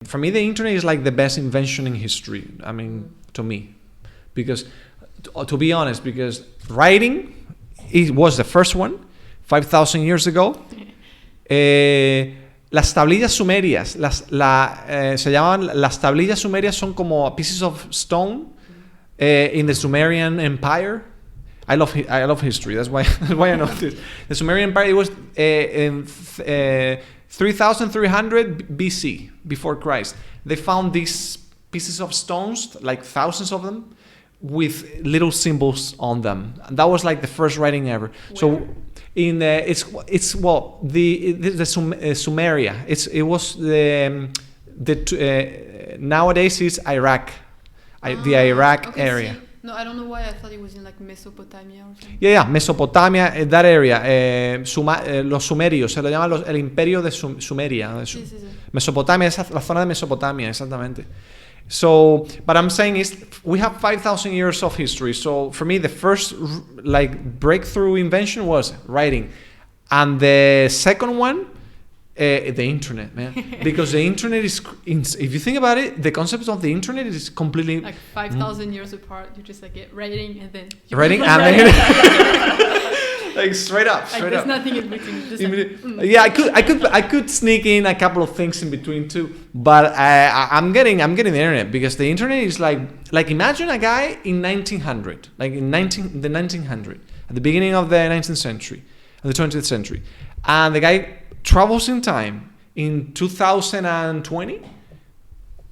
For me, the internet is like the best invention in history. I mean, to me, because to be honest, because writing was the first one 5,000 years ago. Las tablillas sumerias, se llamaban las tablillas sumerias, son como pieces of stone in the Sumerian Empire. I love history. That's why I know this. The Sumerian Empire, it was in 3,300 BC, before Christ. They found these pieces of stones, like thousands of them, with little symbols on them. And that was like the first writing ever. Where? So in the Sumeria. It was nowadays it's Iraq, the Iraq area. See. No, I don't know why I thought it was in like Mesopotamia or something. Yeah, Mesopotamia, that area. Los sumerios, se lo llama el imperio de Sumeria. Sí. Mesopotamia, esa la zona de Mesopotamia, exactamente. So, but I'm saying is we have 5,000 years of history. So for me, the first like breakthrough invention was writing, and the second one, the internet, man. Because the internet is, if you think about it, the concept of the internet is completely like 5,000 years apart. You just like get writing and then writing and then like straight up. There's nothing in between. Just Yeah, I could sneak in a couple of things in between too, but I'm getting the internet, because the internet is like imagine a guy in 1900, like in the 1900, at the beginning of the 19th century, the 20th century, and the guy travels in time in 2020.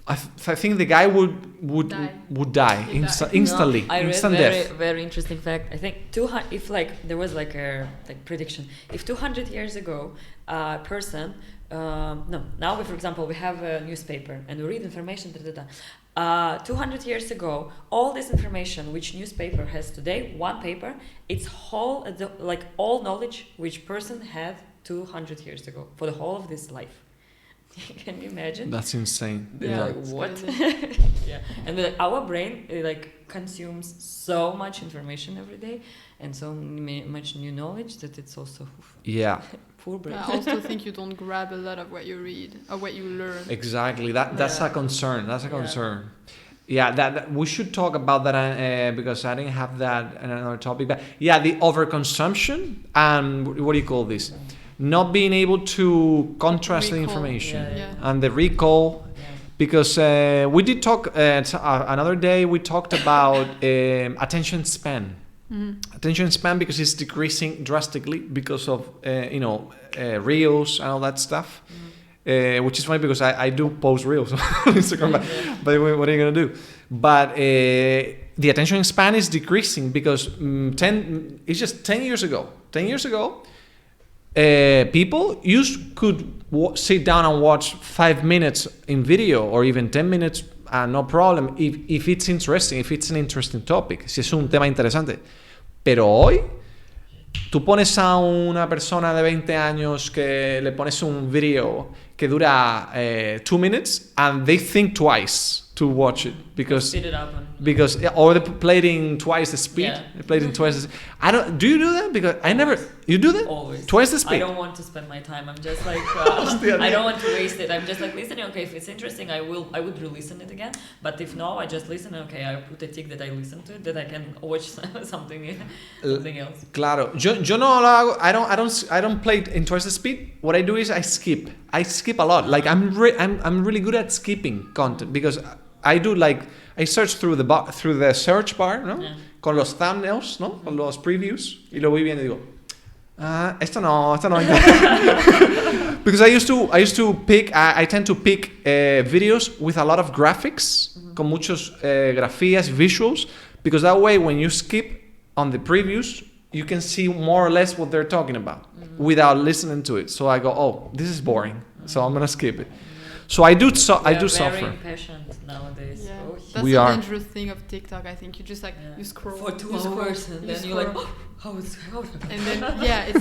I think the guy would die instantly. I read instant death. very interesting fact. I think 200. If like there was like a prediction, if 200 years ago a person, now for example we have a newspaper and we read information. 200 years ago, all this information which newspaper has today, one paper, it's whole like all knowledge which person had 200 years ago for the whole of this life. Can you imagine? That's insane. Yeah. Like, what? Yeah. And like, our brain like consumes so much information every day and so much new knowledge that it's also poor brain. I also think you don't grab a lot of what you read or what you learn. Exactly. That's a concern. Yeah, that we should talk about that because I didn't have that in another topic. But yeah, the overconsumption and what do you call this? Not being able to contrast the information and the recall. Because we did talk another day. We talked about attention span. Mm-hmm. Attention span, because it's decreasing drastically because of reels and all that stuff. Mm-hmm. Which is funny because I do post reels on Instagram. But what are you gonna do? But the attention span is decreasing because it's just 10 years ago. 10 years ago, people could sit down and watch 5 minutes in video or even 10 minutes, no problem, if it's interesting, if it's an interesting topic, si es un tema interesante. Pero hoy, tú pones a una persona de 20 años que le pones un video que dura 2 minutes and they think twice to watch it because speed it up or they played in twice the speed. Yeah. They played in twice the speed. Do you do that? Because I never. You do that? Always. Twice the speed. I don't want to spend my time. I'm just like I don't want to waste it. I'm just like listening. Okay, if it's interesting, I would re-listen it again. But if no, I just listen. Okay, I put a tick that I listened to it, that I can watch something else. Claro. Yo no lo hago. I don't play it in twice the speed. What I do is I skip. I skip a lot. Like I'm really good at skipping content because I do I search through the search bar, ¿no? Yeah. Con los thumbnails, ¿no? Con los previews y lo voy viendo y digo, esto no. Because I used to pick. I tend to pick videos with a lot of graphics, con muchos grafías, visuals, because that way when you skip on the previews, you can see more or less what they're talking about without listening to it. So I go, oh, this is boring, so I'm gonna skip it. So I do suffer. Very impatient nowadays. Yeah. Oh, That's the dangerous thing of TikTok. I think you just you scroll for 2 hours and then you're like, how is and then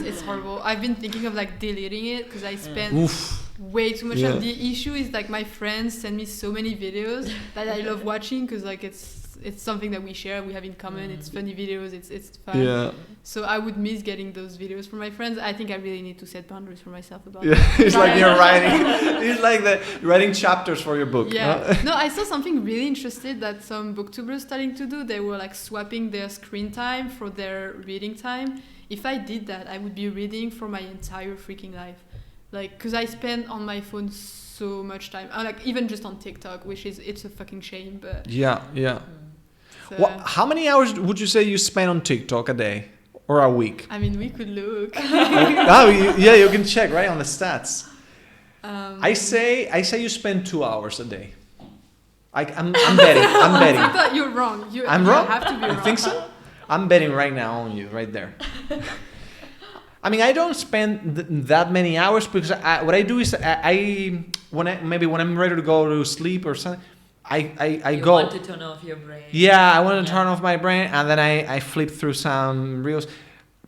it's horrible. I've been thinking of deleting it because I spend way too much. The issue is my friends send me so many videos that I love watching because it's it's something that we share, we have in common. It's funny videos, it's fun. Yeah. So I would miss getting those videos from my friends. I think I really need to set boundaries for myself about Yeah, that. it's like you're writing. It's like writing chapters for your book. Yeah. No, I saw something really interesting that some booktubers starting to do. They were like swapping their screen time for their reading time. If I did that, I would be reading for my entire freaking life. Like, because I spend on my phone so much time. Like, even just on TikTok, it's a fucking shame. But Yeah, yeah. so, How many hours would you say you spend on TikTok a day or a week? I mean, we could look. You can check right on the stats. I say you spend 2 hours a day. I'm betting. I'm betting. I thought you're wrong. I'm you wrong? have to be wrong. You think so? I'm betting right now on you, right there. I mean, I don't spend that many hours because what I do is when I'm ready to go to sleep or something, I You go. want to turn off your brain. Yeah, I want to turn off my brain and then I flip through some reels.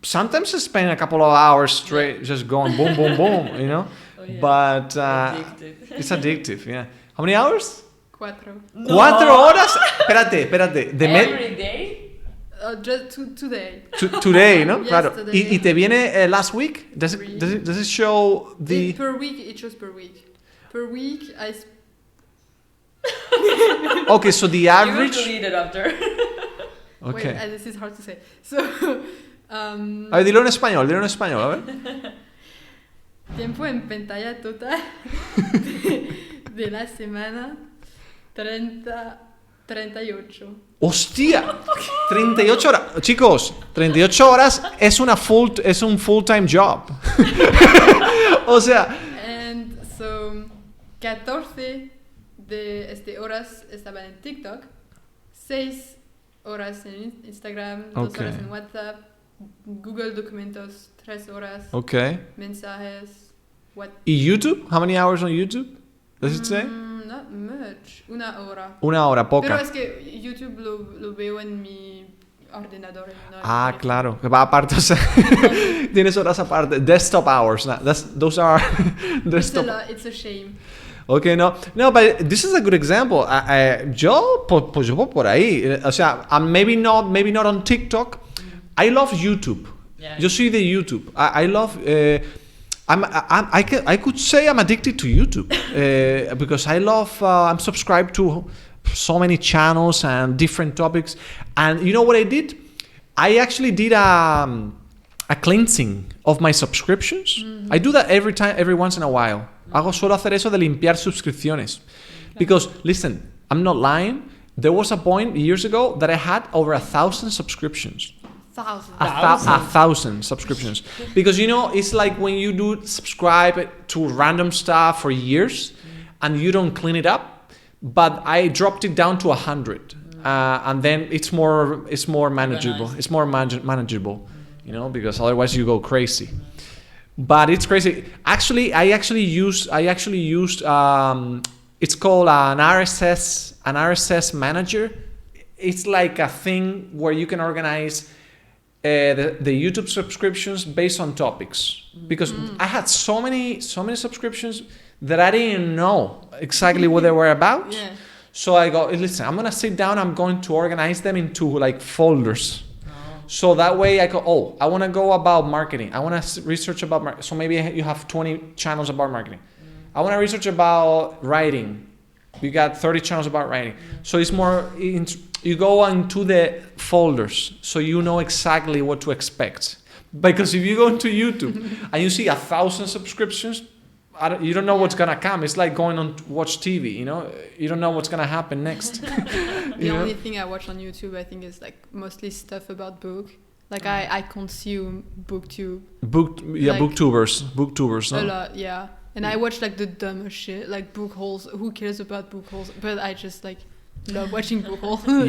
Sometimes I spend a couple of hours straight just going boom, boom, boom, you know? Oh, yeah. But Addicted. it's addictive, yeah. How many hours? 4. 4 horas? Espérate. Every day? Just today. Today, ¿no? Yes, Claro. today. ¿Y te viene last week? Does Three. it show the... Per week, it shows per week. Per week, Okay, so the You will average... delete it after. Okay. Wait, this is hard to say. So, A ver, dilo en español, a ver. tiempo en pantalla total de la semana 38. ¡Hostia! 38 horas. Chicos, 38 horas es un full-time job. O sea... And so, 14 de horas estaban en TikTok, 6 horas en Instagram, 2 Okay. horas en WhatsApp, Google Documentos, 3 horas, Okay. mensajes, what? ¿Y YouTube? How many hours on YouTube? Does it say? Not much, 1 hora. 1 hora, Pero poca. es que YouTube lo veo en mi ordenador. No en mi Ah, teléfono. claro. Que va aparte, o sea, tienes horas aparte. Desktop hours. Those are desktop. It's a shame. Okay, no, but this is a good example. Yo voy por ahí. O sea, maybe not on TikTok. I love YouTube. Yeah. Yo soy de YouTube. I love. I could say I'm addicted to YouTube because I love. I'm subscribed to so many channels and different topics. And you know what I did? I actually did a cleansing of my subscriptions. Mm-hmm. I do that every once in a while. Suelo hacer eso de limpiar suscripciones. Because, listen, I'm not lying. There was a point years ago that I had over 1,000 subscriptions. 1,000. 1,000 subscriptions. Because, it's like when you do subscribe to random stuff for years and you don't clean it up. But I dropped it down to 100. And then it's more manageable. Organized. It's more manageable, because otherwise you go crazy. But it's crazy. Actually, I actually used. It's called an RSS manager. It's like a thing where you can organize the YouTube subscriptions based on topics. Because I had so many subscriptions that I didn't know exactly what they were about. Yeah. So I go, listen, I'm gonna sit down. I'm going to organize them into like folders. So that way I go, I want to go about marketing. I want to research about marketing. So maybe you have 20 channels about marketing. I want to research about writing. You got 30 channels about writing. So it's more, you go into the folders so you know exactly what to expect. Because if you go into YouTube and you see 1,000 subscriptions, you don't know what's going to come. It's like going on to watch TV, You don't know what's going to happen next. The only thing I watch on YouTube, I think, is like mostly stuff about book. Like I consume booktube. Booktubers. A No? lot, yeah. And I watch like the dumbest shit, like book hauls. Who cares about book hauls? But I just like love watching book hauls. Yeah.